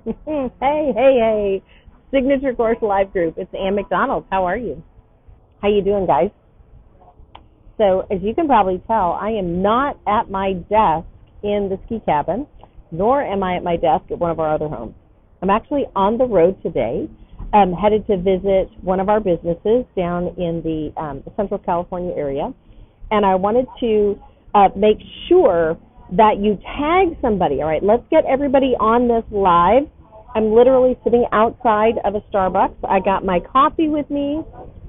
Hey. Signature Course Live Group. It's Ann McDonald. How are you? How you doing, guys? So, as you can probably tell, I am not at my desk in the ski cabin, nor am I at my desk at one of our other homes. I'm actually on the road today. I'm headed to visit one of our businesses down in the Central California area, and I wanted to make sure that you tag somebody. All right, let's get everybody on this live. I'm literally sitting outside of a Starbucks. I got my coffee with me,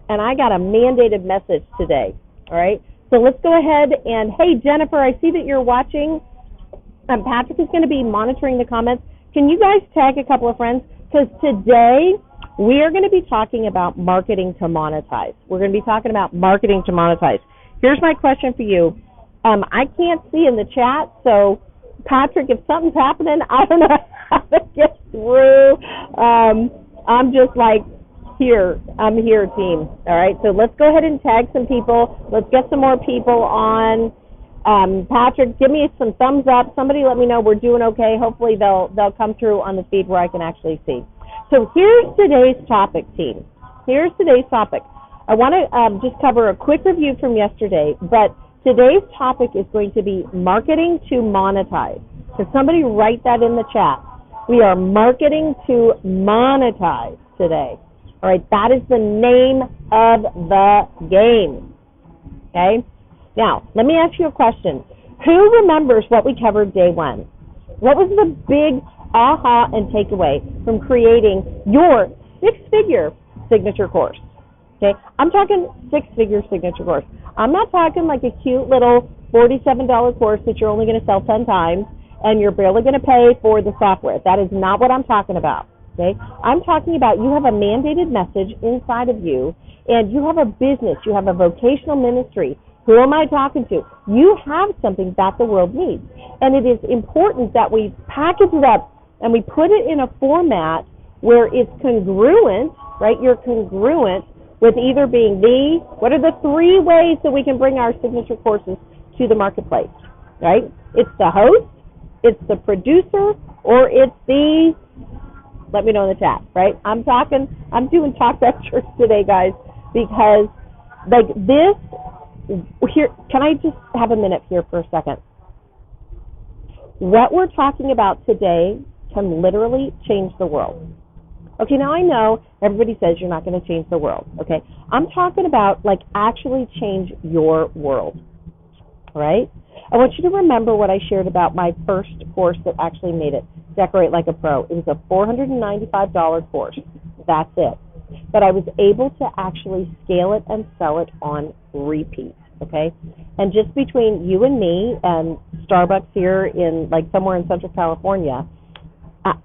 and I got a mandated message today. All right, so let's go ahead and, hey, Jennifer, I see that you're watching. Patrick is going to be monitoring the comments. Can you guys tag a couple of friends? Because today we are going to be talking about marketing to monetize. We're going to be talking about marketing to monetize. Here's my question for you. I can't see in the chat, so Patrick, if something's happening, I don't know how to get through. I'm just like, I'm here, team. All right, so let's go ahead and tag some people. Let's get some more people on. Patrick, give me some thumbs up. Somebody let me know we're doing okay. Hopefully they'll come through on the feed where I can actually see. So here's today's topic, team. Here's today's topic. I want to just cover a quick review from yesterday, but today's topic is going to be marketing to monetize. So somebody write that in the chat. We are marketing to monetize today. All right, that is the name of the game. Okay? Now, let me ask you a question. Who remembers what we covered day one? What was the big aha and takeaway from creating your six-figure signature course? Okay, I'm talking six-figure signature course. I'm not talking like a cute little $47 course that you're only going to sell 10 times and you're barely going to pay for the software. That is not what I'm talking about. Okay, I'm talking about you have a mandated message inside of you, and you have a business, you have a vocational ministry. Who am I talking to? You have something that the world needs, and it is important that we package it up and we put it in a format where it's congruent, right? You're congruent with either being what are the three ways that we can bring our signature courses to the marketplace, right? It's the host, it's the producer, or it's the, let me know in the chat, right? I'm doing talk lectures today, guys, because like this, here, can I just have a minute here for a second? What we're talking about today can literally change the world. Okay, now I know everybody says you're not going to change the world, okay? I'm talking about, like, actually change your world, all right? I want you to remember what I shared about my first course that actually made it, Decorate Like a Pro. It was a $495 course. That's it. But I was able to actually scale it and sell it on repeat, okay? And just between you and me and Starbucks here in, like, somewhere in Central California,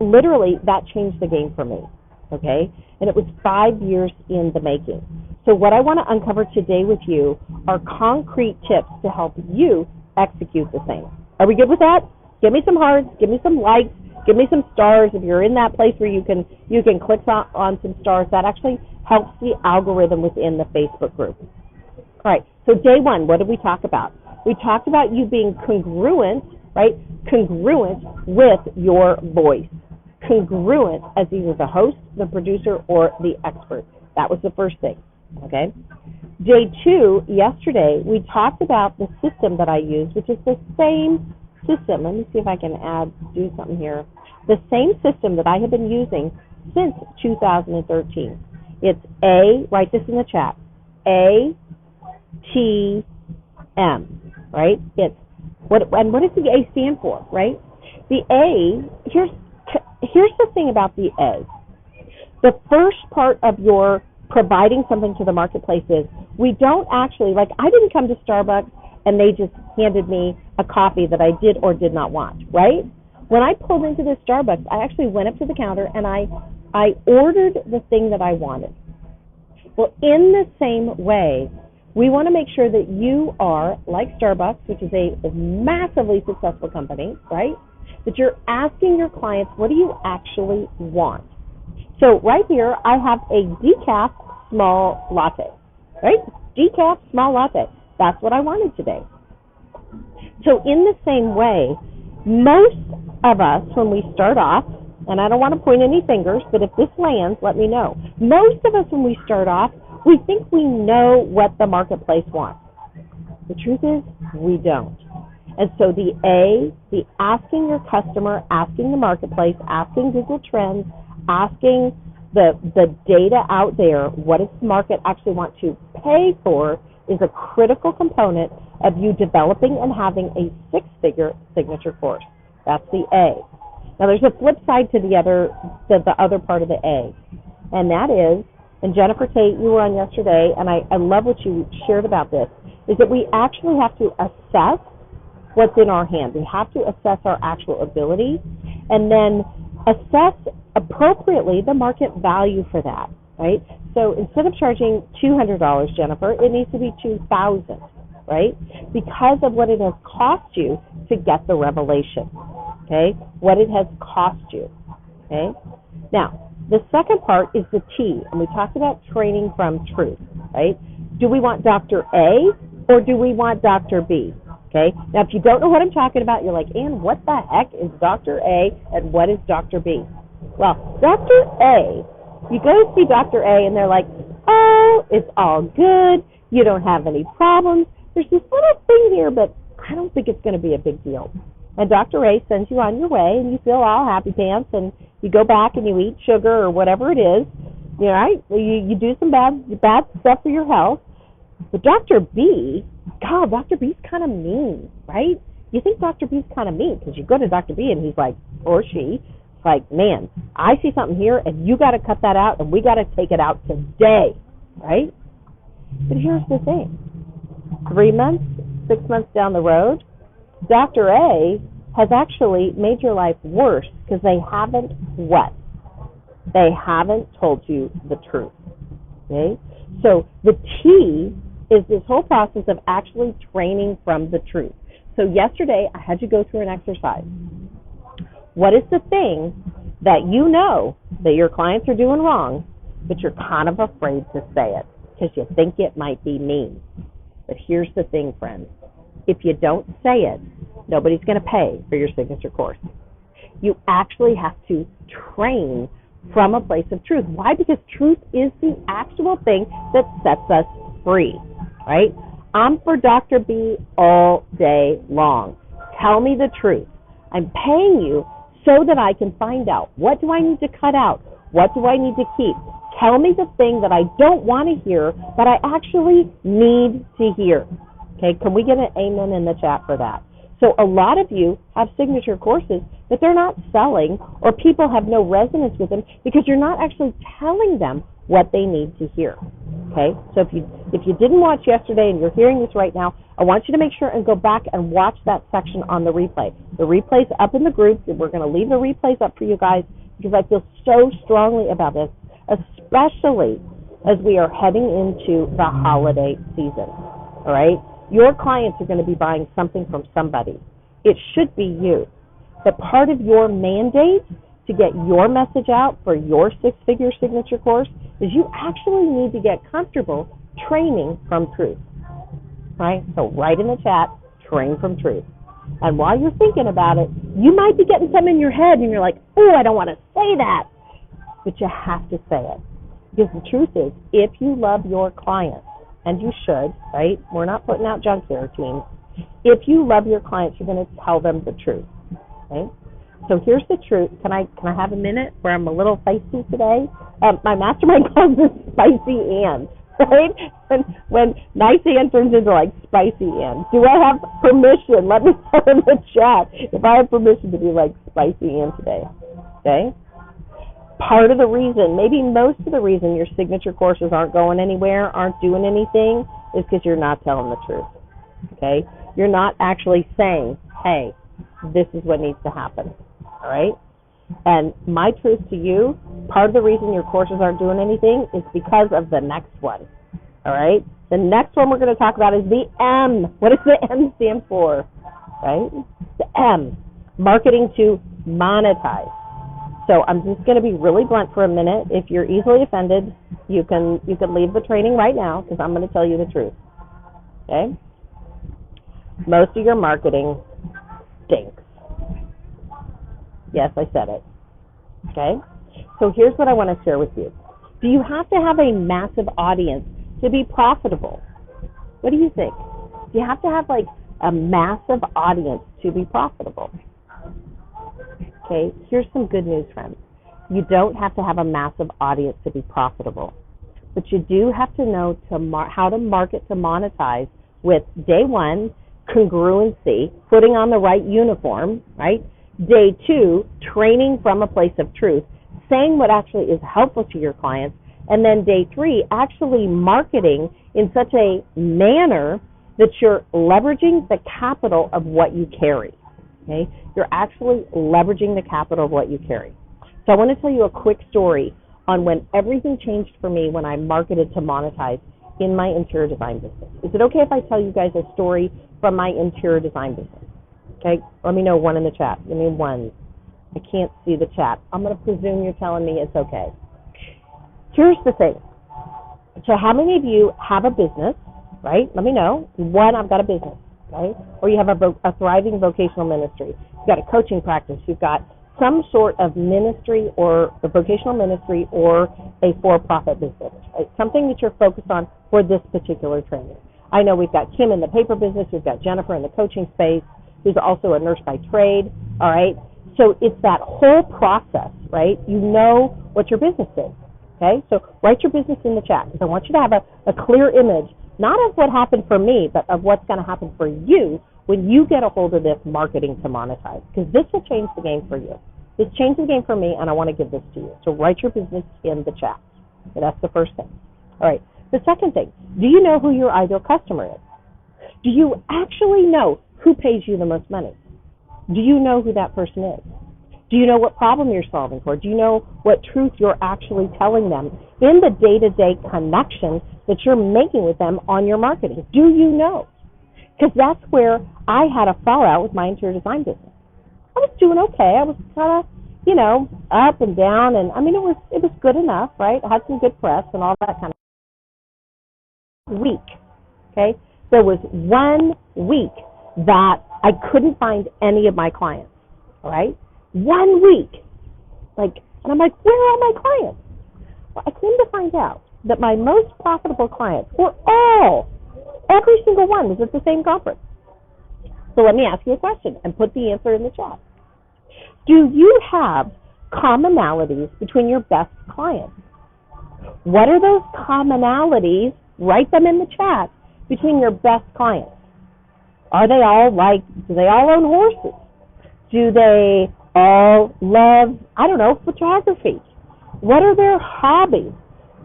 literally that changed the game for me, okay? And it was 5 years in the making. So what I want to uncover today with you are concrete tips to help you execute the same. Are we good with that? Give me some hearts, give me some likes, give me some stars. If you're in that place where you can click on some stars, that actually helps the algorithm within the Facebook group. All right, so day one, what did we talk about? We talked about you being congruent, right? Congruent with your voice. Congruent as either the host, the producer, or the expert. That was the first thing, okay? Day two, yesterday, we talked about the system that I use, which is the same system. Let me see if I can do something here. The same system that I have been using since 2013. It's write this in the chat, ATM, right? It's what does the A stand for, right? The A, here's the thing about the A. The first part of your providing something to the marketplace is we don't actually, like, I didn't come to Starbucks and they just handed me a coffee that I did or did not want, right? When I pulled into this Starbucks, I actually went up to the counter and I ordered the thing that I wanted. Well, in the same way, we want to make sure that you are, like Starbucks, which is a massively successful company, right? That you're asking your clients, what do you actually want? So right here, I have a decaf small latte, right? Decaf small latte. That's what I wanted today. So in the same way, most of us, when we start off, and I don't want to point any fingers, but if this lands, let me know. Most of us, when we start off, we think we know what the marketplace wants. The truth is, we don't. And so the asking your customer, asking the marketplace, asking Google Trends, asking the data out there, what does the market actually want to pay for, is a critical component of you developing and having a six-figure signature course. That's the A. Now there's a flip side to the other part of the A, and that is, and Jennifer Tate, you were on yesterday, and I love what you shared about this, is that we actually have to assess what's in our hand. We have to assess our actual ability and then assess appropriately the market value for that, right? So instead of charging $200, Jennifer, it needs to be $2,000, right? Because of what it has cost you to get the revelation, okay? What it has cost you, okay? Now, the second part is the T, and we talked about training from truth, right? Do we want Dr. A or do we want Dr. B? Okay? Now, if you don't know what I'm talking about, you're like, Ann, what the heck is Dr. A and what is Dr. B? Well, Dr. A, you go see Dr. A and they're like, oh, it's all good. You don't have any problems. There's this little thing here, but I don't think it's going to be a big deal. And Dr. A sends you on your way and you feel all happy pants and you go back and you eat sugar or whatever it is. You know, right? You do some bad stuff for your health. But Dr. B, God, Dr. B's kind of mean, right? You think Dr. B's kind of mean because you go to Dr. B and he's like, or she, like, man, I see something here and you got to cut that out and we got to take it out today, right? But here's the thing. 3 months, 6 months down the road, Dr. A has actually made your life worse because they haven't what? They haven't told you the truth, okay? So the T is this whole process of actually training from the truth. So yesterday, I had you go through an exercise. What is the thing that you know that your clients are doing wrong, but you're kind of afraid to say it because you think it might be mean? But here's the thing, friends. If you don't say it, nobody's going to pay for your signature course. You actually have to train from a place of truth. Why? Because truth is the actual thing that sets us free, right? I'm for Dr. B all day long. Tell me the truth. I'm paying you so that I can find out, what do I need to cut out? What do I need to keep? Tell me the thing that I don't want to hear, but I actually need to hear. Okay, can we get an amen in the chat for that? So a lot of you have signature courses that they're not selling, or people have no resonance with them because you're not actually telling them what they need to hear. Okay, so if you didn't watch yesterday and you're hearing this right now, I want you to make sure and go back and watch that section on the replay. The replay's up in the group, and we're going to leave the replays up for you guys because I feel so strongly about this, especially as we are heading into the holiday season. All right? Your clients are going to be buying something from somebody. It should be you. But part of your mandate to get your message out for your six-figure signature course is you actually need to get comfortable training from truth. Right? So write in the chat, train from truth. And while you're thinking about it, you might be getting something in your head and you're like, oh, I don't want to say that. But you have to say it. Because the truth is, if you love your clients, and you should, right? We're not putting out junk here, teams. If you love your clients, you're going to tell them the truth, okay? So here's the truth. Can I have a minute where I'm a little feisty today? My mastermind calls this Spicy Ann, right? And when nice Ann turns into like Spicy Ann. Do I have permission? Let me know in the chat if I have permission to be like Spicy Ann today, okay? Part of the reason, maybe most of the reason your signature courses aren't going anywhere, aren't doing anything, is because you're not telling the truth, okay? You're not actually saying, hey, this is what needs to happen, all right? And my truth to you, part of the reason your courses aren't doing anything is because of the next one, all right? The next one we're going to talk about is the M. What does the M stand for, right? The M, marketing to monetize. So I'm just going to be really blunt for a minute. If you're easily offended, you can leave the training right now because I'm going to tell you the truth. Okay? Most of your marketing stinks. Yes, I said it. Okay? So here's what I want to share with you. Do you have to have a massive audience to be profitable? What do you think? Do you have to have like a massive audience to be profitable? Okay, here's some good news, friends. You don't have to have a massive audience to be profitable, but you do have to know how to market to monetize with day one, congruency, putting on the right uniform, right? Day two, training from a place of truth, saying what actually is helpful to your clients, and then day three, actually marketing in such a manner that you're leveraging the capital of what you carry. Okay? You're actually leveraging the capital of what you carry. So I want to tell you a quick story on when everything changed for me when I marketed to monetize in my interior design business. Is it okay if I tell you guys a story from my interior design business? Okay? Let me know one in the chat. Give me one. I can't see the chat. I'm going to presume you're telling me it's okay. Here's the thing. So how many of you have a business, right? Let me know. One, I've got a business, okay? Or you have a thriving vocational ministry. You've got a coaching practice. You've got some sort of ministry or a vocational ministry or a for-profit business, right? Something that you're focused on for this particular training. I know we've got Kim in the paper business. We've got Jennifer in the coaching space, who's also a nurse by trade, all right? So it's that whole process, right? You know what your business is. Okay, so write your business in the chat because I want you to have a clear image, not of what happened for me, but of what's going to happen for you when you get a hold of this marketing to monetize, because this will change the game for you. This changed the game for me, and I want to give this to you. So write your business in the chat. So that's the first thing. All right, the second thing, do you know who your ideal customer is? Do you actually know who pays you the most money? Do you know who that person is? Do you know what problem you're solving for? Do you know what truth you're actually telling them in the day-to-day connection that you're making with them on your marketing? Do you know? Because that's where I had a fallout with my interior design business. I was doing okay. I was kind of, up and down, and I mean, it was good enough, right? I had some good press and all that kind of week. Okay, there was 1 week that I couldn't find any of my clients. All right. 1 week, and I'm like, where are all my clients? Well, I came to find out that my most profitable clients were every single one was at the same conference. So let me ask you a question and put the answer in the chat. Do you have commonalities between your best clients? What are those commonalities? Write them in the chat between your best clients. Are they all do they all own horses? Do they all love, photography? What are their hobbies?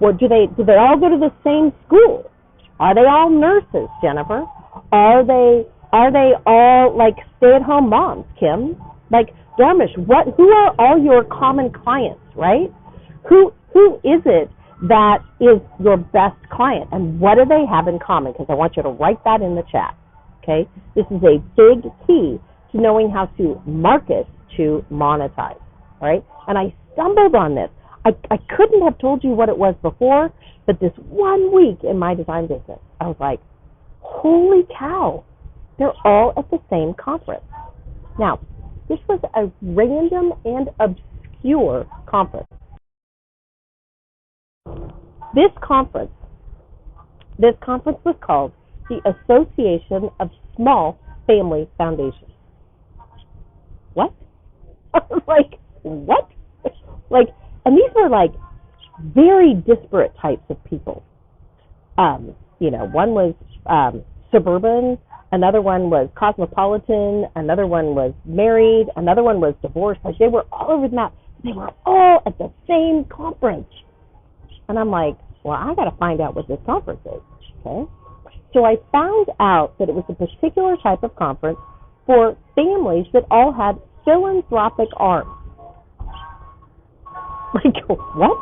Or do they all go to the same school? Are they all nurses, Jennifer? Are they all stay-at-home moms, Kim? Darmish, who are all your common clients, right? Who is it that is your best client, and what do they have in common? Because I want you to write that in the chat, okay? This is a big key to knowing how to market to monetize, all right? And I stumbled on this. I couldn't have told you what it was before, but this 1 week in my design business, I was like, holy cow, they're all at the same conference. Now, this was a random and obscure conference. This conference was called the Association of Small Family Foundations. What? I was like, what? And these were very disparate types of people. One was suburban, another one was cosmopolitan, another one was married, another one was divorced. They were all over the map. They were all at the same conference. And I'm like, well, I got to find out what this conference is, okay? So I found out that it was a particular type of conference for families that all had philanthropic arms. What?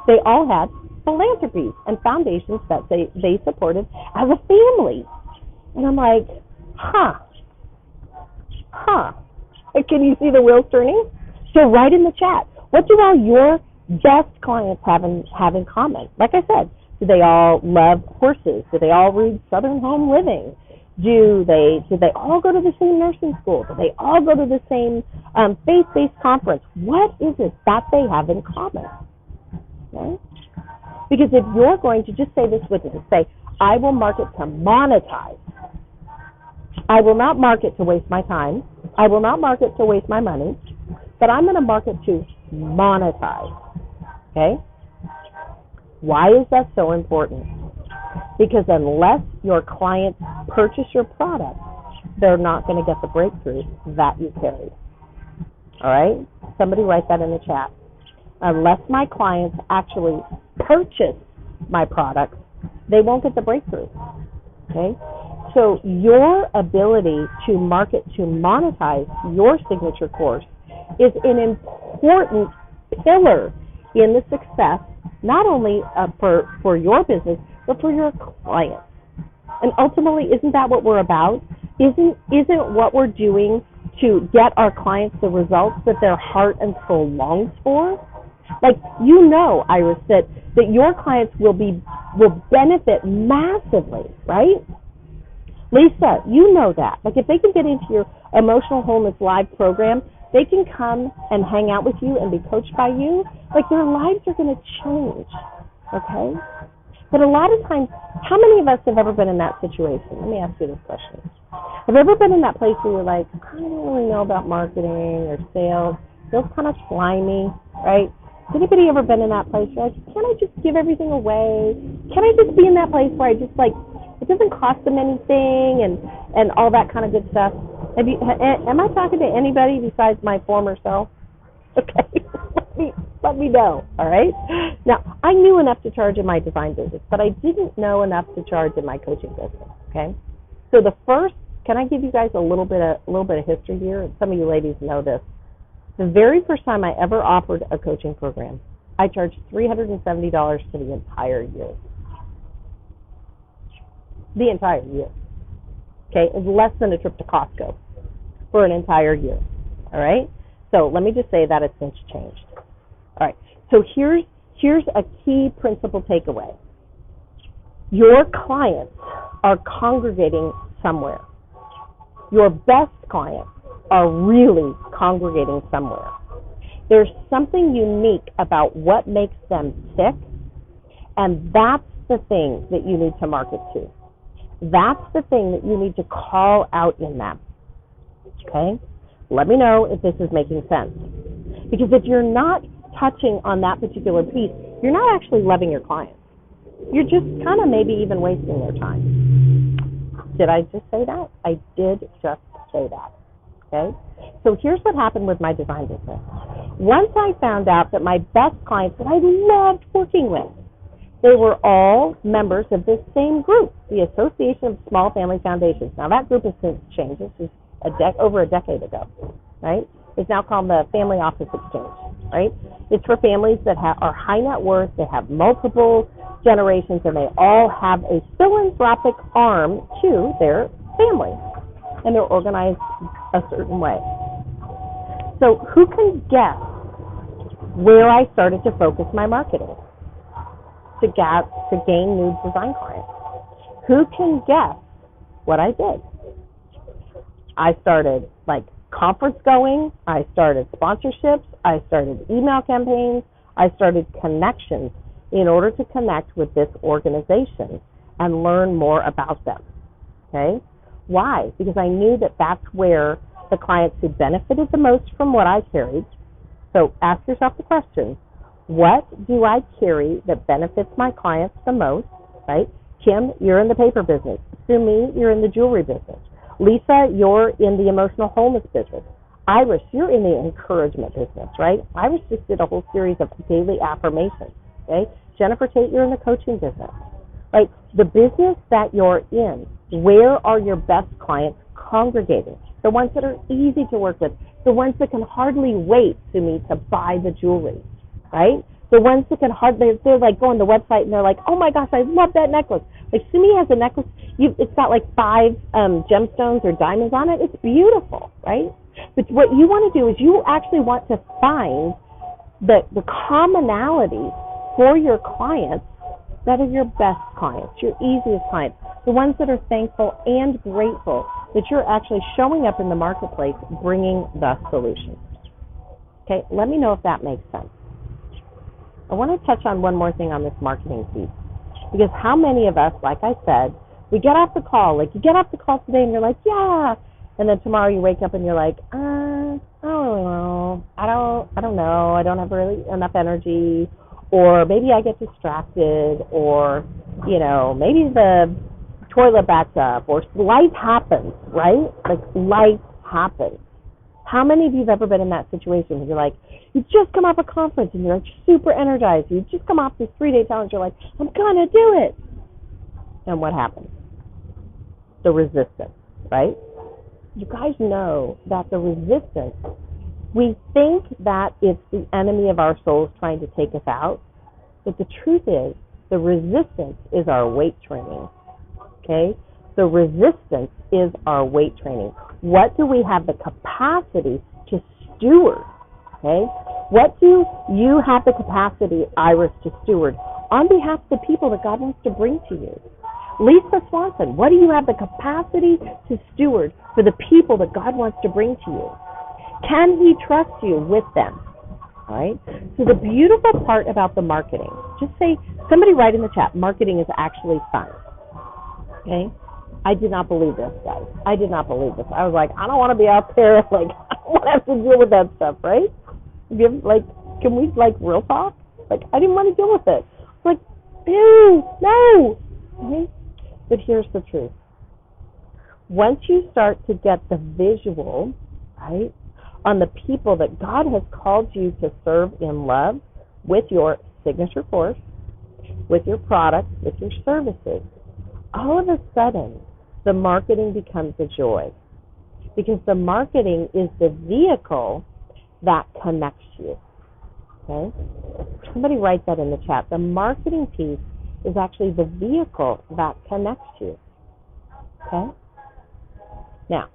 They all had philanthropies and foundations that they supported as a family. And I'm like, huh. Can you see the wheels turning? So write in the chat, what do all your best clients have in common? Like I said, do they all love horses? Do they all read Southern Home Living? Do they all go to the same nursing school? Do they all go to the same faith-based conference? What is it that they have in common? Okay? Because if you're going to just say this with it, say, I will market to monetize. I will not market to waste my time. I will not market to waste my money. But I'm going to market to monetize. Okay? Why is that so important? Because unless your clients purchase your product, they're not going to get the breakthrough that you carry. All right? Somebody write that in the chat. Unless my clients actually purchase my products, they won't get the breakthrough. Okay? So your ability to market to monetize your signature course is an important pillar in the success, not only for your business, but for your clients. And ultimately, isn't that what we're about? Isn't what we're doing to get our clients the results that their heart and soul longs for? Like, you know, Iris, that your clients will benefit massively, right? Lisa, you know that. Like, if they can get into your Emotional Wholeness Live program, they can come and hang out with you and be coached by you. Like, their lives are going to change, okay? But a lot of times, how many of us have ever been in that situation? Let me ask you this question. Have you ever been in that place where you're like, I don't really know about marketing or sales? It feels kind of slimy, right? Has anybody ever been in that place where, like, can't I just give everything away? Can I just be in that place where I just, like, it doesn't cost them anything and all that kind of good stuff? Am I talking to anybody besides my former self? Okay, let me know, all right? Now, I knew enough to charge in my design business, but I didn't know enough to charge in my coaching business, okay? So can I give you guys a little bit of history here? Some of you ladies know this. The very first time I ever offered a coaching program, I charged $370 for the entire year. The entire year. Okay, it was less than a trip to Costco for an entire year. All right? So let me just say that it's since changed. All right. So here's a key principle takeaway. Your clients are congregating somewhere. Your best clients are really congregating somewhere. There's something unique about what makes them tick, and that's the thing that you need to market to. That's the thing that you need to call out in them. Okay? Let me know if this is making sense. Because if you're not touching on that particular piece, you're not actually loving your clients. You're just kind of maybe even wasting their time. Did I just say that? I did just say that. Okay? So here's what happened with my design business. Once I found out that my best clients that I loved working with, they were all members of this same group, the Association of Small Family Foundations. Now, that group has since changed. This is over a decade ago, right? It's now called the Family Office Exchange, right? It's for families that are high net worth, they have multiple generations, and they all have a philanthropic arm to their family, and they're organized a certain way. So who can guess where I started to focus my marketing to gain new design clients? Who can guess what I did? I started conference going, I started sponsorships, I started email campaigns, I started connections in order to connect with this organization and learn more about them. Okay? Why? Because I knew that that's where the clients who benefited the most from what I carried. So ask yourself the question, what do I carry that benefits my clients the most, right? Kim, you're in the paper business. Sumi, you're in the jewelry business. Lisa, you're in the emotional wholeness business. Iris, you're in the encouragement business, right? Iris just did a whole series of daily affirmations, okay? Jennifer Tate, you're in the coaching business, right? The business that you're in, where are your best clients congregating? The ones that are easy to work with, the ones that can hardly wait, Sumi, to buy the jewelry, right? The ones that can they're like go on the website and they're like, oh my gosh, I love that necklace. Like Sumi has a necklace, it's got like 5 gemstones or diamonds on it. It's beautiful, right? But what you want to do is you actually want to find the commonality for your clients that are your best clients, your easiest clients, the ones that are thankful and grateful that you're actually showing up in the marketplace bringing the solution. Okay, let me know if that makes sense. I want to touch on one more thing on this marketing piece, because how many of us, like I said, we get off the call, like you get off the call today and you're like, yeah, and then tomorrow you wake up and you're like, I don't really know, I don't know, I don't have really enough energy, or maybe I get distracted, or, you know, maybe the toilet backs up, or life happens, right? Like life happens. How many of you have ever been in that situation where you're like, you just come off a conference and you're like super energized, you just come off this 3-day challenge, you're like, I'm gonna do it. And what happens? The resistance, right? You guys know that the resistance, we think that it's the enemy of our souls trying to take us out, but the truth is the resistance is our weight training, okay? The resistance is our weight training. What do we have the capacity to steward, okay? What do you have the capacity, Iris, to steward on behalf of the people that God wants to bring to you? Lisa Swanson, what do you have the capacity to steward for the people that God wants to bring to you? Can He trust you with them? All right? So the beautiful part about the marketing, just say, somebody write in the chat, marketing is actually fun. Okay? I did not believe this, guys. I did not believe this. I was like, I don't want to be out there, like, I don't want to have to deal with that stuff, right? Can we, real talk? Like, I didn't want to deal with it. Like, ew, no. Okay? But here's the truth. Once you start to get the visual, right, on the people that God has called you to serve in love with your signature course, with your products, with your services, all of a sudden, the marketing becomes a joy. Because the marketing is the vehicle that connects you. Okay? Somebody write that in the chat. The marketing piece is actually the vehicle that connects you. Okay? Now,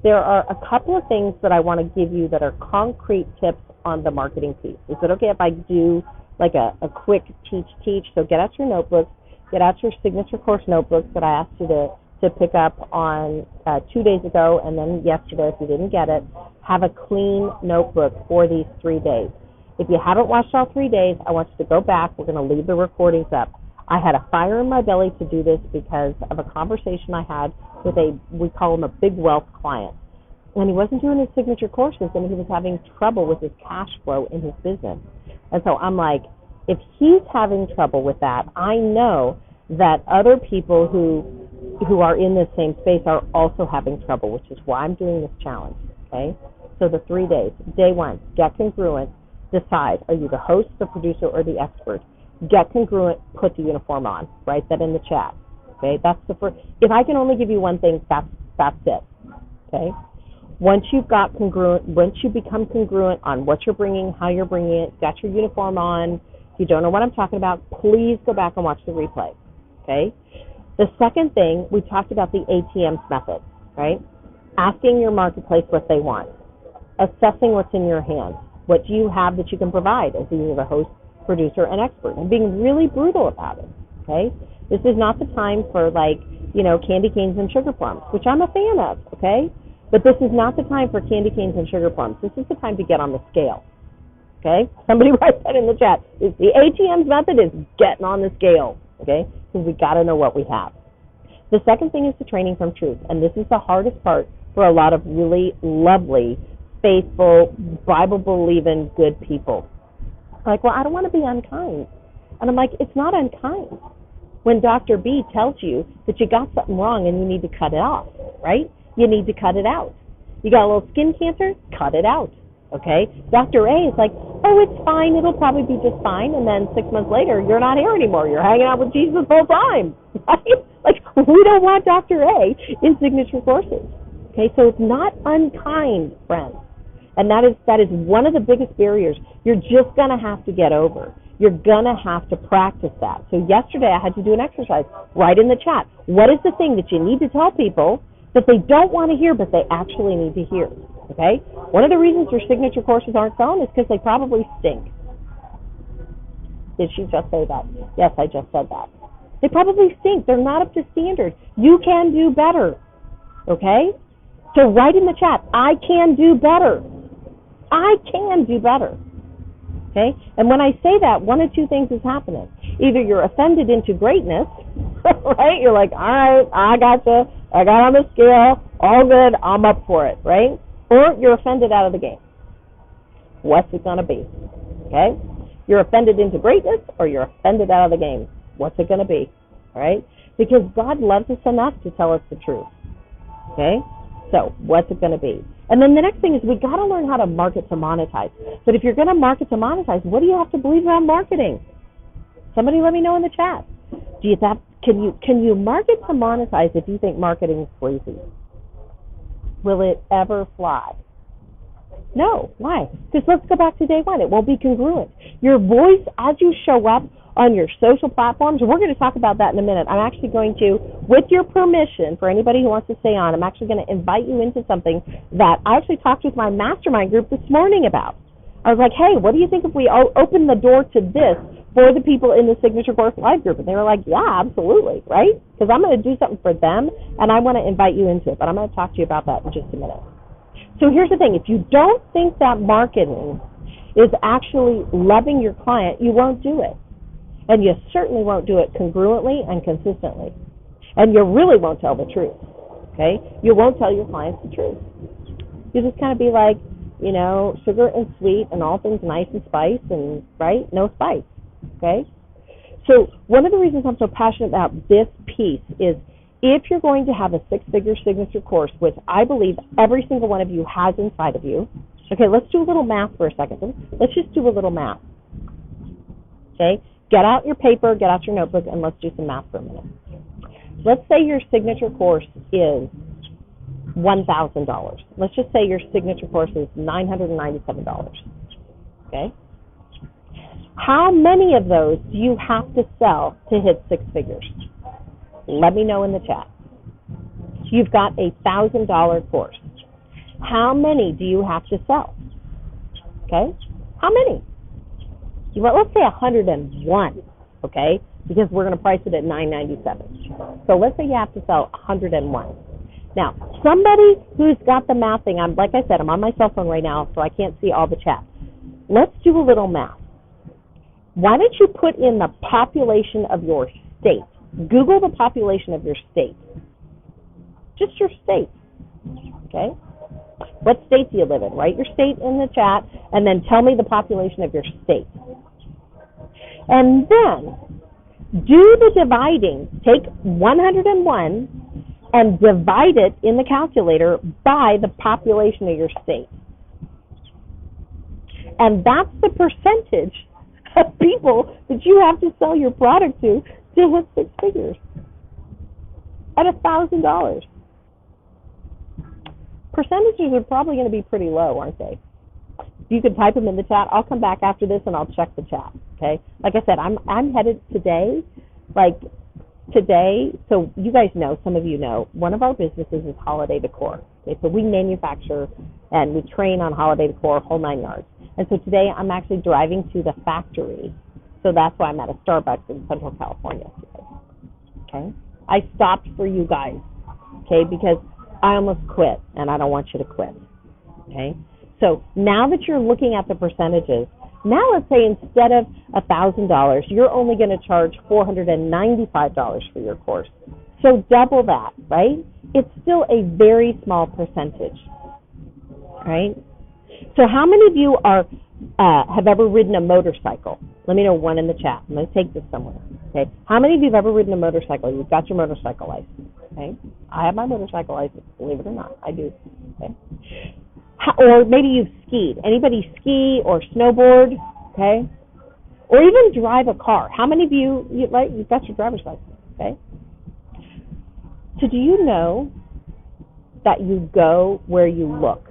there are a couple of things that I want to give you that are concrete tips on the marketing piece. Is it okay if I do like a quick teach? So get out your notebooks, get out your signature course notebooks that I asked you to pick up on 2 days ago, and then yesterday if you didn't get it. Have a clean notebook for these 3 days. If you haven't watched all 3 days, I want you to go back. We're going to leave the recordings up. I had a fire in my belly to do this because of a conversation I had with we call him a big wealth client. And he wasn't doing his signature courses, and he was having trouble with his cash flow in his business. And so I'm like, if he's having trouble with that, I know that other people who are in this same space are also having trouble, which is why I'm doing this challenge, okay? So the 3 days. Day 1, get congruent. Decide, are you the host, the producer, or the expert? Get congruent, put the uniform on. Write that in the chat, okay? That's the first. If I can only give you one thing, that's it, okay? Once you've got congruent, once you become congruent on what you're bringing, how you're bringing it, got your uniform on, if you don't know what I'm talking about, please go back and watch the replay, okay? The second thing, we talked about the ATMs method, right? Asking your marketplace what they want. Assessing what's in your hands. What do you have that you can provide as either the host, producer, and expert? And being really brutal about it, okay? This is not the time for, candy canes and sugar plums, which I'm a fan of, okay? But this is not the time for candy canes and sugar plums. This is the time to get on the scale, okay? Somebody write that in the chat. The ATMs method is getting on the scale, okay? Because we got to know what we have. The second thing is the training from truth, and this is the hardest part for a lot of really lovely, faithful, Bible-believing, good people. Like, well, I don't want to be unkind. And I'm like, it's not unkind when Dr. B tells you that you got something wrong and you need to cut it off, right? You need to cut it out. You got a little skin cancer? Cut it out, okay? Dr. A is like, oh, it's fine. It'll probably be just fine. And then 6 months later, you're not here anymore. You're hanging out with Jesus the whole time, right? Like, we don't want Dr. A in signature courses, okay? So it's not unkind, friends. And that is one of the biggest barriers you're just going to have to get over. You're going to have to practice that. So yesterday I had to do an exercise. Write in the chat. What is the thing that you need to tell people that they don't want to hear but they actually need to hear? Okay? One of the reasons your signature courses aren't selling is because they probably stink. Did she just say that? Yes, I just said that. They probably stink. They're not up to standard. You can do better. Okay? So write in the chat, I can do better. I can do better. Okay? And when I say that, one of two things is happening. Either you're offended into greatness, right? You're like, all right, I gotcha. I got on the scale. All good. I'm up for it, right? Or you're offended out of the game. What's it going to be? Okay? You're offended into greatness or you're offended out of the game. What's it going to be? All right? Because God loves us enough to tell us the truth. Okay? So, what's it going to be? And then the next thing is we got to learn how to market to monetize. But if you're going to market to monetize, what do you have to believe around marketing? Somebody let me know in the chat. Do you have, can you market to monetize if you think marketing is crazy? Will it ever fly? No. Why? Because let's go back to day one. It won't be congruent. Your voice, as you show up on your social platforms, and we're going to talk about that in a minute. I'm actually going to, with your permission, for anybody who wants to stay on, I'm actually going to invite you into something that I actually talked with my mastermind group this morning about. I was like, hey, what do you think if we open the door to this for the people in the Signature Course Live group? And they were like, yeah, absolutely, right? Because I'm going to do something for them, and I want to invite you into it. But I'm going to talk to you about that in just a minute. So here's the thing. If you don't think that marketing is actually loving your client, you won't do it. And you certainly won't do it congruently and consistently. And you really won't tell the truth, okay? You won't tell your clients the truth. You just kind of be like, you know, sugar and sweet and all things nice and spice and, right, no spice, okay? So one of the reasons I'm so passionate about this piece is if you're going to have a six-figure signature course, which I believe every single one of you has inside of you, okay, let's do a little math for a second. Let's just do a little math, okay? Get out your paper, get out your notebook, and let's do some math for a minute. Let's say your signature course is $1,000. Let's just say your signature course is $997, okay? How many of those do you have to sell to hit six figures? Let me know in the chat. You've got a $1,000 course. How many do you have to sell? Okay? How many? Let's say 101, okay? Because we're going to price it at $997. So let's say you have to sell 101. Now, somebody who's got the math thing, like I said, I'm on my cell phone right now, so I can't see all the chat. Let's do a little math. Why don't you put in the population of your state? Google the population of your state. Just your state, okay? What state do you live in? Write your state in the chat, and then tell me the population of your state. And then do the dividing. Take 101 and divide it in the calculator by the population of your state. And that's the percentage of people that you have to sell your product to hit six figures at $1,000. Percentages are probably going to be pretty low, aren't they? You can type them in the chat. I'll come back after this and I'll check the chat. Okay? Like I said, I'm headed today, so you guys know, some of you know, one of our businesses is Holiday Decor. Okay? So we manufacture and we train on holiday decor, whole 9 yards. And so today I'm actually driving to the factory. So that's why I'm at a Starbucks in Central California today. Okay? I stopped for you guys, okay, because I almost quit, and I don't want you to quit, okay? So now that you're looking at the percentages, now let's say instead of $1,000, you're only going to charge $495 for your course. So double that, right? It's still a very small percentage, right? So how many of you have ever ridden a motorcycle? Let me know one in the chat. I'm going to take this somewhere. Okay. How many of you have ever ridden a motorcycle? You've got your motorcycle license. Okay. I have my motorcycle license. Believe it or not, I do. Okay. Or maybe you've skied. Anybody ski or snowboard? Okay. Or even drive a car. How many of you, right? You've got your driver's license. Okay. So do you know that you go where you look?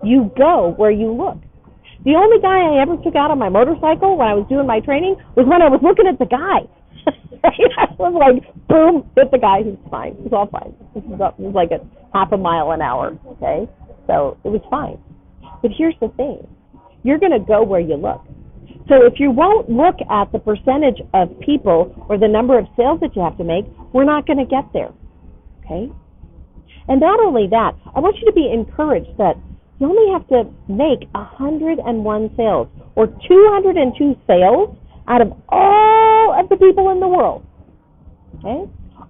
You go where you look. The only guy I ever took out on my motorcycle when I was doing my training was when I was looking at the guy. I was like, boom, hit the guy, he's fine. It's all fine. It was like a half a mile an hour, okay? So it was fine. But here's the thing. You're going to go where you look. So if you won't look at the percentage of people or the number of sales that you have to make, we're not going to get there, okay? And not only that, I want you to be encouraged that you only have to make 101 sales or 202 sales out of all of the people in the world, okay?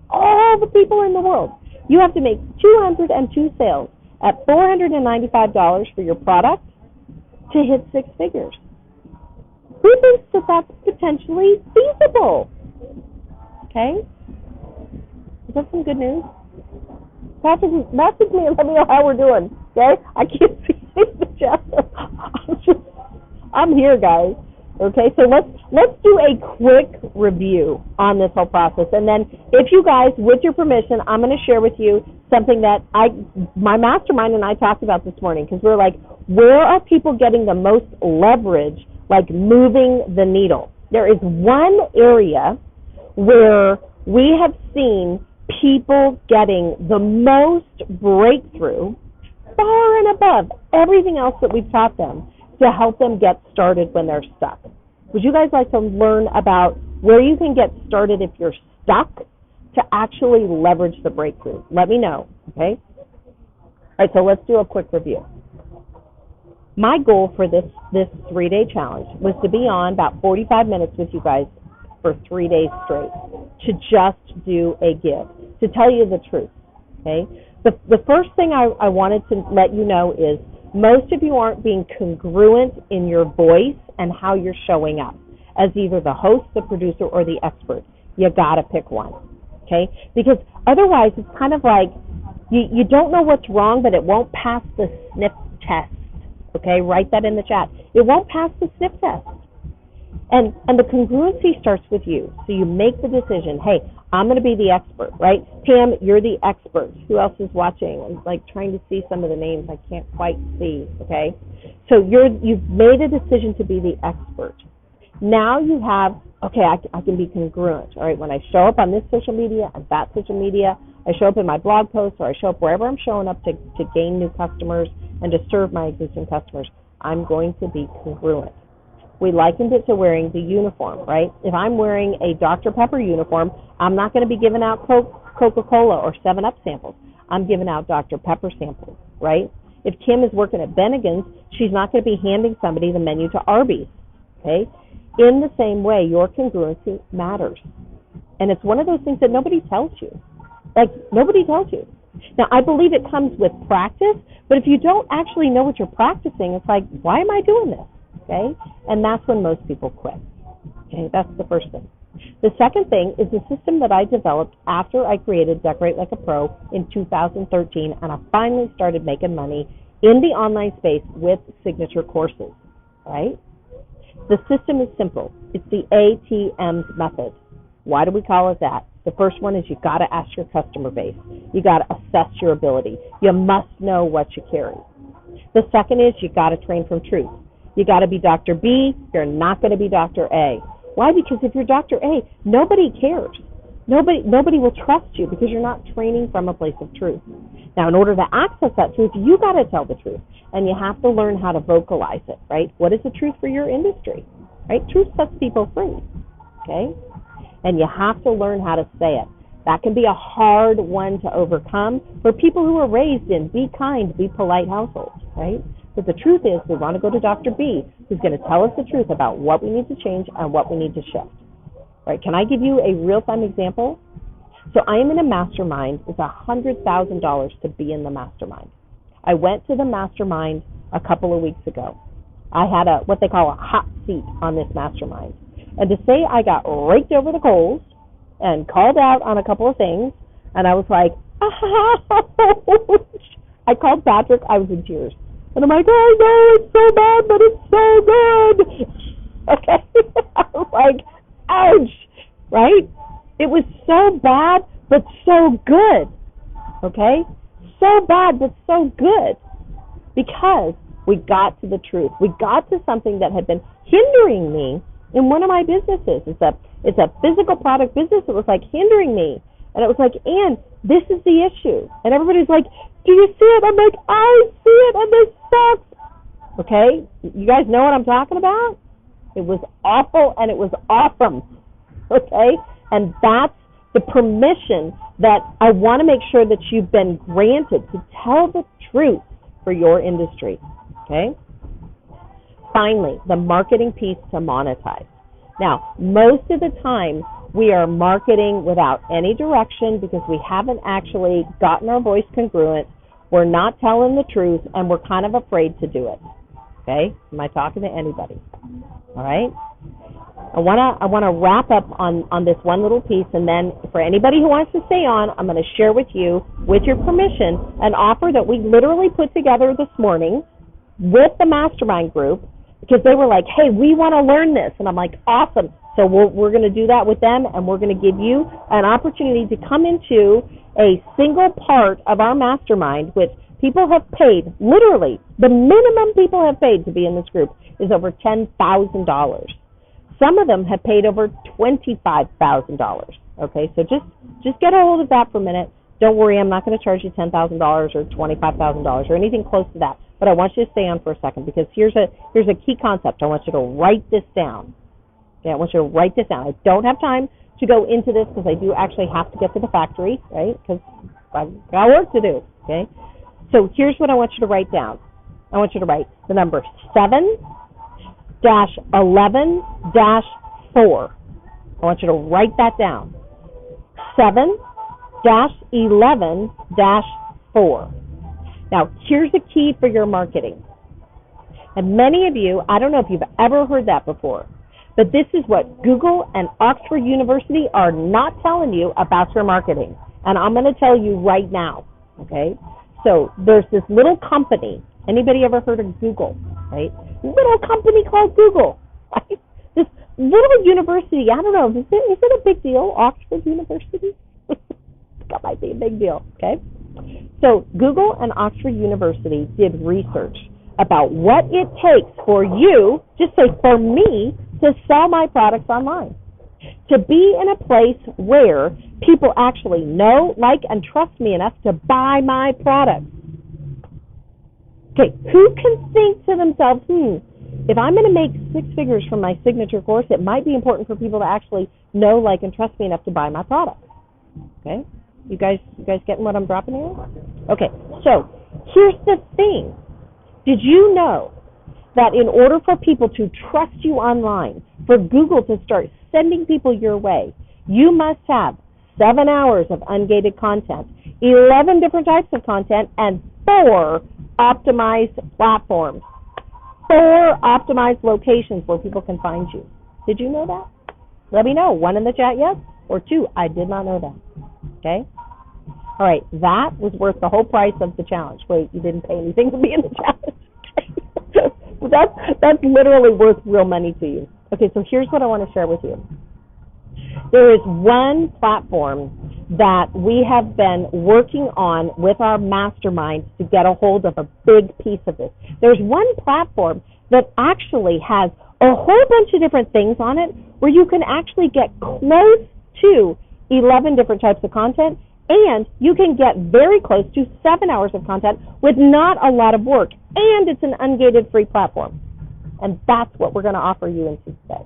All the people in the world. You have to make 202 sales at $495 for your product to hit 6 figures. Who thinks that that's potentially feasible? Okay? Is that some good news? Message me and let me know how we're doing. Okay? I can't see the chat. I'm here, guys. Okay, so let's do a quick review on this whole process, and then if you guys, with your permission, I'm going to share with you something that my mastermind and I talked about this morning, because we're like, where are people getting the most leverage, like moving the needle? There is one area where we have seen people getting the most breakthrough, far and above everything else that we've taught them, to help them get started when they're stuck. Would you guys like to learn about where you can get started if you're stuck to actually leverage the breakthrough? Let me know, okay? All right, so let's do a quick review. My goal for this 3-day challenge was to be on about 45 minutes with you guys for 3 days straight, to just do a give, to tell you the truth, okay? The first thing I wanted to let you know is most of you aren't being congruent in your voice and how you're showing up as either the host, the producer, or the expert. You got to pick one, okay? Because otherwise it's kind of like you don't know what's wrong, but it won't pass the sniff test, okay? Write that in the chat. It won't pass the sniff test. And the congruency starts with you. So you make the decision, hey, I'm going to be the expert, right? Pam, you're the expert. Who else is watching? I'm like trying to see some of the names. I can't quite see, okay? So you've made a decision to be the expert. Now you have, okay, I can be congruent, all right? When I show up on this social media and that social media, I show up in my blog posts, or I show up wherever I'm showing up to gain new customers and to serve my existing customers, I'm going to be congruent. We likened it to wearing the uniform, right? If I'm wearing a Dr. Pepper uniform, I'm not going to be giving out Coca-Cola or 7-Up samples. I'm giving out Dr. Pepper samples, right? If Kim is working at Bennigan's, she's not going to be handing somebody the menu to Arby's, okay? In the same way, your congruency matters. And it's one of those things that nobody tells you. Like, nobody tells you. Now, I believe it comes with practice, but if you don't actually know what you're practicing, it's like, why am I doing this? Okay? And that's when most people quit. Okay? That's the first thing. The second thing is the system that I developed after I created Decorate Like a Pro in 2013, and I finally started making money in the online space with signature courses, right? The system is simple. It's the ATMs method. Why do we call it that? The first one is you got to ask your customer base. You got to assess your ability. You must know what you carry. The second is you got to train from truth. You got to be Dr. B. You're not going to be Dr. A. Why? Because if you're Dr. A, nobody cares. Nobody will trust you because you're not training from a place of truth. Now, in order to access that truth, you got to tell the truth, and you have to learn how to vocalize it, right? What is the truth for your industry, right? Truth sets people free, okay? And you have to learn how to say it. That can be a hard one to overcome for people who are raised in be kind, be polite households, right? But the truth is we want to go to Dr. B, who's going to tell us the truth about what we need to change and what we need to shift. Right? Can I give you a real-time example? So I am in a mastermind. It's $100,000 to be in the mastermind. I went to the mastermind a couple of weeks ago. I had what they call a hot seat on this mastermind. And to say I got raked over the coals and called out on a couple of things, and I was like, ouch. I called Patrick. I was in tears. And I'm like, oh, no, it's so bad, but it's so good. Okay? I was like, ouch, right? It was so bad, but so good, okay? So bad, but so good, because we got to the truth. We got to something that had been hindering me in one of my businesses. It's a physical product business that was like hindering me, and it was like, Ann, this is the issue. And everybody's like, do you see it? I'm like, I see it, and this sucks. Okay? You guys know what I'm talking about? It was awful and it was awesome, okay? And that's the permission that I want to make sure that you've been granted to tell the truth for your industry, okay? Finally, the marketing piece to monetize. Now, most of the time, we are marketing without any direction because we haven't actually gotten our voice congruent. We're not telling the truth, and we're kind of afraid to do it. Okay? Am I talking to anybody? All right? I wanna wrap up on this one little piece, and then for anybody who wants to stay on, I'm going to share with you, with your permission, an offer that we literally put together this morning with the mastermind group, because they were like, hey, we want to learn this. And I'm like, awesome. So we're going to do that with them, and we're going to give you an opportunity to come into a single part of our mastermind, which people have paid, literally, the minimum people have paid to be in this group is over $10,000. Some of them have paid over $25,000. Okay, so just get a hold of that for a minute. Don't worry, I'm not going to charge you $10,000 or $25,000 or anything close to that. But I want you to stay on for a second, because here's a key concept. I want you to write this down. Okay, I want you to write this down. I don't have time to go into this because I do actually have to get to the factory, right? Because I've got work to do, okay? So here's what I want you to write down. I want you to write the number 7-11-4. I want you to write that down. 7-11-4. Now, here's a key for your marketing. And many of you, I don't know if you've ever heard that before, but this is what Google and Oxford University are not telling you about your marketing. And I'm going to tell you right now, okay? So there's this little company. Anybody ever heard of Google, right? Little company called Google, right? This little university, I don't know, is it a big deal, Oxford University? That might be a big deal, okay? So Google and Oxford University did research about what it takes for you, just say for me, to sell my products online. To be in a place where people actually know, like, and trust me enough to buy my products. Okay, who can think to themselves, if I'm going to make 6 figures from my signature course, it might be important for people to actually know, like, and trust me enough to buy my products. Okay? You guys getting what I'm dropping here? Okay, so here's the thing. Did you know that in order for people to trust you online, for Google to start sending people your way, you must have 7 hours of ungated content, 11 different types of content, and 4 optimized platforms, 4 optimized locations where people can find you. Did you know that? Let me know. 1 in the chat, yes, or 2. I did not know that. Okay? All right, that was worth the whole price of the challenge. Wait, you didn't pay anything to be in the challenge. That's literally worth real money to you. Okay, so here's what I want to share with you. There is one platform that we have been working on with our mastermind to get a hold of a big piece of this. There's one platform that actually has a whole bunch of different things on it where you can actually get close to 11 different types of content, and you can get very close to 7 hours of content with not a lot of work, and it's an ungated free platform. And that's what we're going to offer you in today.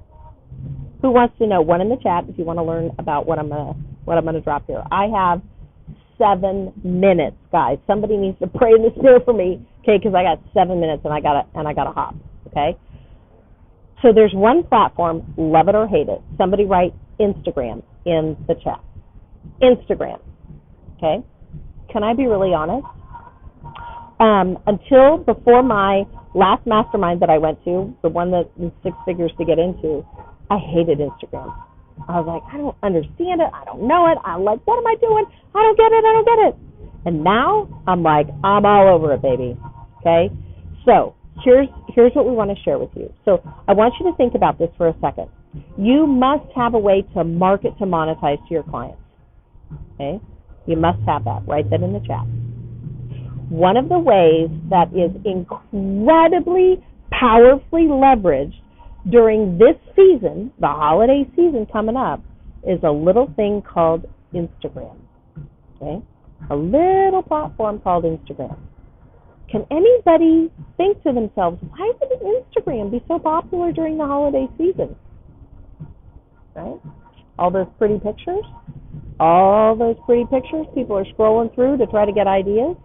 Who wants to know? 1 in the chat if you want to learn about what I'm going to drop here. I have 7 minutes, guys. Somebody needs to pray in the spirit for me, okay? Because I got 7 minutes and I got to hop, okay? So there's one platform, love it or hate it. Somebody write Instagram in the chat. Instagram, okay? Can I be really honest? Until before my last mastermind that I went to, the one that was 6 figures to get into, I hated Instagram. I was like, I don't understand it. I don't know it. I'm like, what am I doing? I don't get it. And now I'm like, I'm all over it, baby. Okay? So here's what we want to share with you. So I want you to think about this for a second. You must have a way to market, to monetize to your clients. Okay? You must have that. Write that in the chat. One of the ways that is incredibly powerfully leveraged during this season, the holiday season coming up, is a little thing called Instagram. Okay? A little platform called Instagram. Can anybody think to themselves, why would Instagram be so popular during the holiday season? Right? All those pretty pictures? All those pretty pictures people are scrolling through to try to get ideas.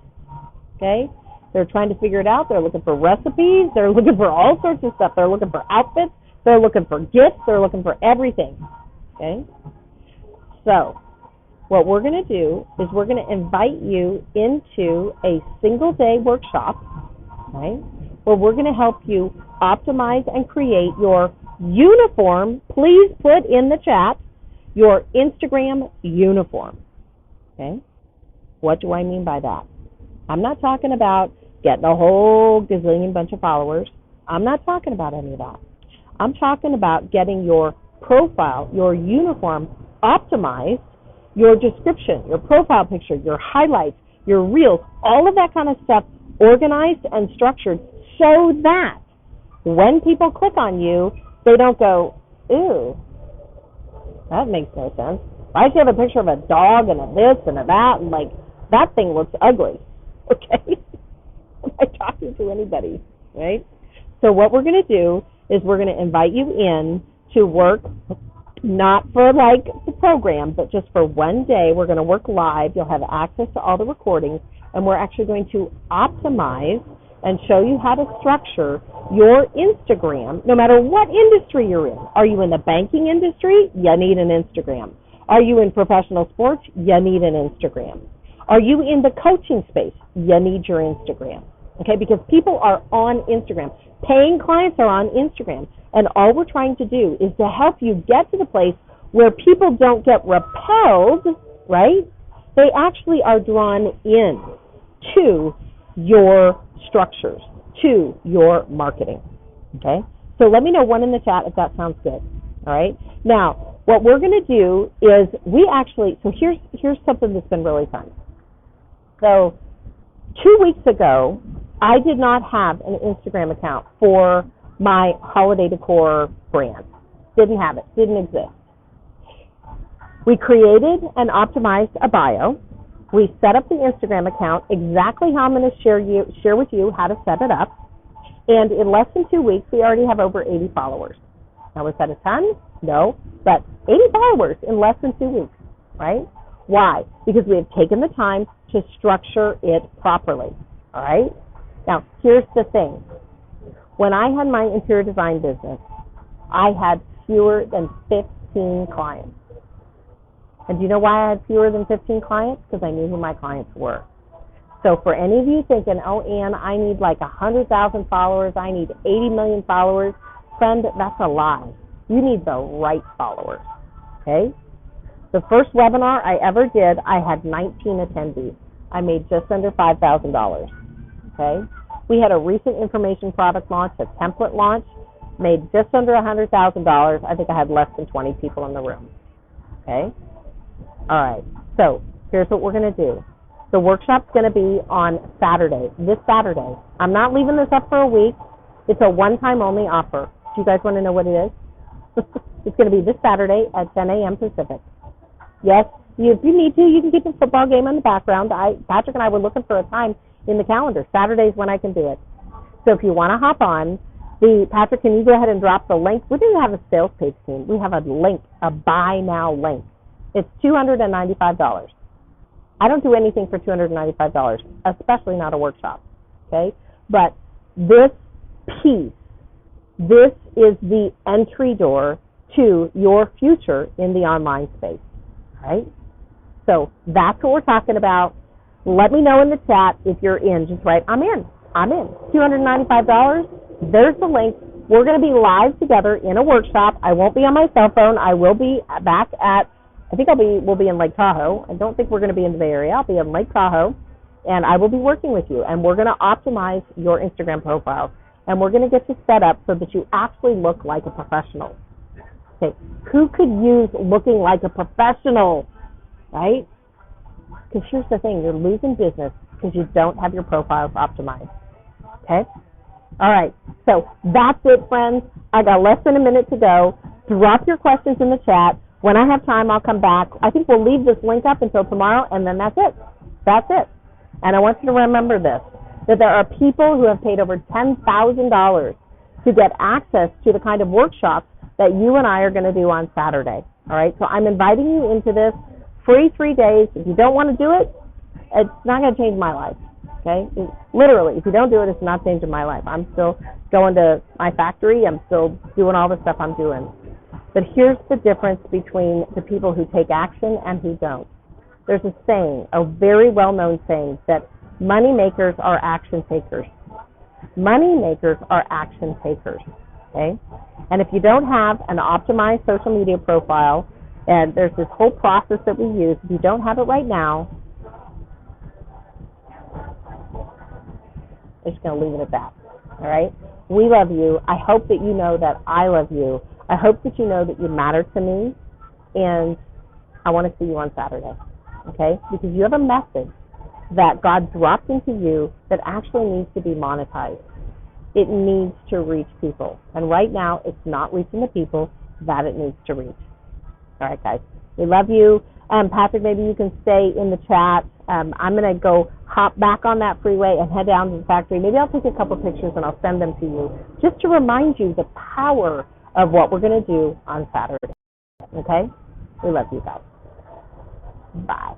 Okay? They're trying to figure it out. They're looking for recipes. They're looking for all sorts of stuff. They're looking for outfits. They're looking for gifts. They're looking for everything. Okay? So, what we're going to do is we're going to invite you into a single-day workshop, right, where we're going to help you optimize and create your uniform. Please put in the chat your Instagram uniform. Okay? What do I mean by that? I'm not talking about getting a whole gazillion bunch of followers. I'm not talking about any of that. I'm talking about getting your profile, your uniform optimized, your description, your profile picture, your highlights, your reels, all of that kind of stuff organized and structured so that when people click on you, they don't go, ew, that makes no sense. Why do you have a picture of a dog and a this and a that? And like, that thing looks ugly. Okay? Am I talking to anybody? Right? So what we're going to do is we're going to invite you in to work, not for like the program, but just for one day. We're going to work live. You'll have access to all the recordings, and we're actually going to optimize and show you how to structure your Instagram, no matter what industry you're in. Are you in the banking industry? You need an Instagram. Are you in professional sports? You need an Instagram. Are you in the coaching space? You need your Instagram. Okay, because people are on Instagram. Paying clients are on Instagram. And all we're trying to do is to help you get to the place where people don't get repelled, right? They actually are drawn in to your structures, to your marketing, okay? So let me know one in the chat if that sounds good, all right? Now, what we're going to do is here's something that's been really fun. So 2 weeks ago, I did not have an Instagram account for my holiday decor brand. Didn't have it. Didn't exist. We created and optimized a bio. We set up the Instagram account exactly how I'm going to share with you how to set it up. And in less than 2 weeks, we already have over 80 followers. Now, was that a ton? No. But 80 followers in less than 2 weeks, right? Why? Because we have taken the time to structure it properly, all right? Now, here's the thing. When I had my interior design business, I had fewer than 15 clients. And do you know why I had fewer than 15 clients? Because I knew who my clients were. So for any of you thinking, oh, Ann, I need like 100,000 followers, I need 80 million followers, friend, that's a lie. You need the right followers, okay? The first webinar I ever did, I had 19 attendees. I made just under $5,000, okay? We had a recent information product launch, a template launch, made just under $100,000. I think I had less than 20 people in the room, okay? All right, so here's what we're going to do. The workshop's going to be on Saturday, this Saturday. I'm not leaving this up for a week. It's a one-time only offer. Do you guys want to know what it is? It's going to be this Saturday at 10 a.m. Pacific. Yes, if you need to, you can keep a football game in the background. Patrick and I were looking for a time in the calendar. Saturday's when I can do it. So if you want to hop on, Patrick, can you go ahead and drop the link? We didn't have a sales page team. We have a link, a buy now link. It's $295. I don't do anything for $295, especially not a workshop, okay? But this piece, this is the entry door to your future in the online space, right? So that's what we're talking about. Let me know in the chat if you're in. Just write, I'm in. $295. There's the link. We're going to be live together in a workshop. I won't be on my cell phone. I will be back at, we'll be in Lake Tahoe. I don't think we're going to be in the Bay Area. I'll be in Lake Tahoe, and I will be working with you. And we're going to optimize your Instagram profile, and we're going to get you set up so that you actually look like a professional. Okay, who could use looking like a professional, right? Because here's the thing, you're losing business because you don't have your profiles optimized, okay? All right, so that's it, friends. I got less than a minute to go. Drop your questions in the chat. When I have time, I'll come back. I think we'll leave this link up until tomorrow, and then that's it. That's it. And I want you to remember this. that there are people who have paid over $10,000 to get access to the kind of workshops that you and I are going to do on Saturday. All right, so I'm inviting you into this free 3 days. If you don't want to do it, it's not going to change my life. Okay, literally, if you don't do it, it's not changing my life. I'm still going to my factory. I'm still doing all the stuff I'm doing. But here's the difference between the people who take action and who don't. There's a saying, a very well-known saying, that money makers are action takers. Money makers are action takers. Okay? And if you don't have an optimized social media profile, and there's this whole process that we use, if you don't have it right now, I'm just going to leave it at that. All right? We love you. I hope that you know that I love you. I hope that you know that you matter to me, and I want to see you on Saturday. Okay? Because you have a message that God dropped into you that actually needs to be monetized. It needs to reach people. And right now, it's not reaching the people that it needs to reach. All right, guys. We love you. Patrick, maybe you can stay in the chat. I'm going to go hop back on that freeway and head down to the factory. Maybe I'll take a couple pictures and I'll send them to you just to remind you the power of what we're going to do on Saturday. Okay? We love you guys. Bye.